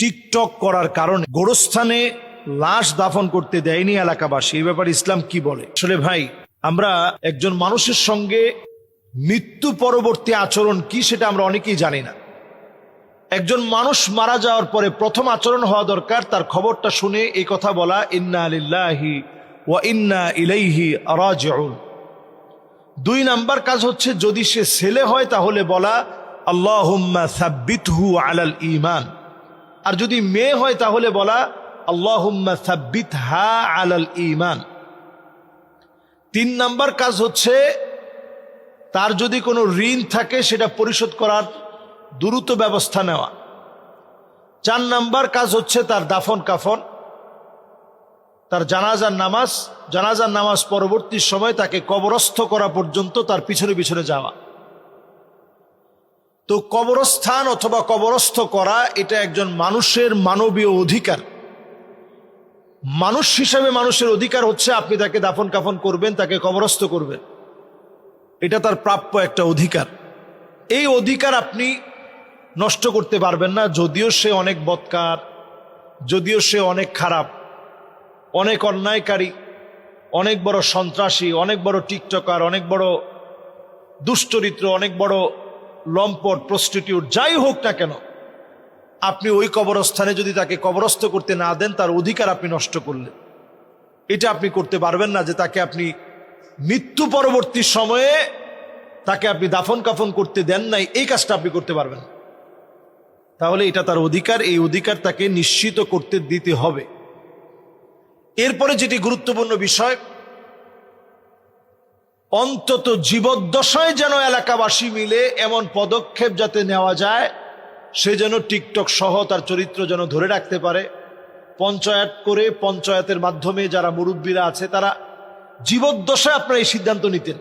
TikTok করার কারণে গোরস্থানে লাশ দাফন করতে দেয়নি এলাকাবাসী। এই ব্যাপারে ইসলাম কি বলে? আসলে ভাই, আমরা একজন মানুষের সঙ্গে মৃত্যু পরবর্তী আচরণ কি সেটা আমরা অনেকেই জানি না। একজন মানুষ মারা যাওয়ার পরে প্রথম আচরণ হওয়া দরকার তার খবরটা শুনে এই কথা বলা, ইন্না লিল্লাহি ওয়া ইন্না ইলাইহি রাজিউন। 2 নাম্বার কাজ হচ্ছে যদি সে ছেলে হয় তাহলে বলা আল্লাহুম্মা সাব্বিতহু আলাল ঈমান, আর যদি মেয়ে হয় তাহলে বলা আল্লাহুম্মা সাব্বিতহা আলাল ঈমান। 3 নাম্বার কাজ হচ্ছে তার যদি কোনো ঋণ থাকে সেটা পরিশোধ করার দ্রুত ব্যবস্থা নেওয়া। 4 নাম্বার কাজ হচ্ছে তার দাফন কাফন, তার জানাজার নামাজ পরবর্তী সময় তাকে কবরস্থ করা পর্যন্ত তার পিছনে পিছনে যাওয়া। তো কবরস্থান অথবা কবরস্থ করা এটা একজন মানুষের মানবীয় অধিকার। মানুষ হিসাবে মানুষের অধিকার হচ্ছে আপনি তাকে দাফন কাফন করবেন, তাকে কবরস্থ করবেন, এটা তার প্রাপ্য একটা অধিকার। এই অধিকার আপনি নষ্ট করতে পারবেন না, যদিও সে অনেক বদকার, যদিও সে অনেক খারাপ, অনেক অন্যায়কারী, অনেক বড় সন্ত্রাসী, অনেক বড় টিকটকার, অনেক বড় দুশ্চরিত্র, অনেক বড় লম্পট, প্রস্টিটিউট, যাই হোক না কেন, আপনি ওই কবরস্থানে যদি তাকে কবরস্থ করতে না দেন তার অধিকার আপনি নষ্ট করলেন। এটা আপনি করতে পারবেন না যে তাকে আপনি মৃত্যু পরবর্তী সময়ে তাকে আপনি দাফন কাফন করতে দেন নাই, এই কাজটা আপনি করতে পারবেন না। তাহলে এটা তার অধিকার, এই অধিকার তাকে নিশ্চিত করতে দিতে হবে। এরপরে যেটি গুরুত্বপূর্ণ বিষয়, অন্তত জীবদ্দশায় যেন এলাকাবাসী মিলে এমন পদক্ষেপ যাতে নেওয়া যায় সে যেন টিকটক সহ তার চরিত্র যেন ধরে রাখতে পারে। পঞ্চায়েত করে, পঞ্চায়েতের মাধ্যমে যারা মুরব্বীরা আছে তারা জীবদ্দশায় আপনারা এই সিদ্ধান্ত নিতেন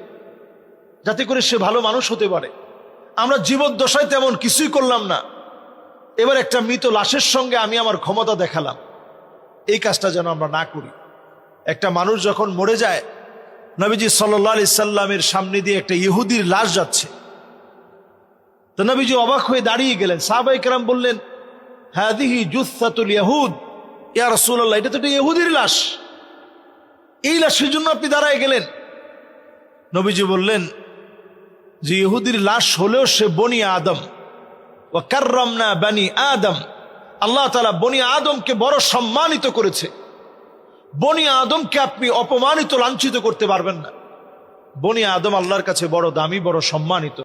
যাতে করে সে ভালো মানুষ হতে পারে। আমরা জীবদ্দশায় তেমন কিছুই করলাম না, এবার একটা মৃত লাশের সঙ্গে আমি আমার ক্ষমতা দেখালাম। এই কাজটা যেন আমরা না করি। একটা মানুষ যখন মরে যায়, নবীজি সাল্লাল্লাহু আলাইহি সাল্লামের সামনে দিয়ে একটা ইহুদির লাশ যাচ্ছে, তো নবীজি অবাক হয়ে দাঁড়িয়ে গেলেন। সাহাবায়ে কেরাম বললেন, হাদিহি জুসসাতুল ইয়াহুদ, ইয়া রাসূলুল্লাহ, এটা তো একটা ইহুদির লাশ, এই লাশের জন্য আপনি দাঁড়ায় গেলেন? নবীজি বললেন যে ইহুদির লাশ হলেও সে বনি আদম, ওয়া কাররামনা বানি আদম, আল্লাহ তাআলা বনি আদমকে বড় সম্মানিত করেছে। বনি আদমকে আপনি অপমানিত, লাঞ্ছিত করতে পারবেন না। বনি আদম আল্লাহর কাছে বড় দামি, বড় সম্মানিত।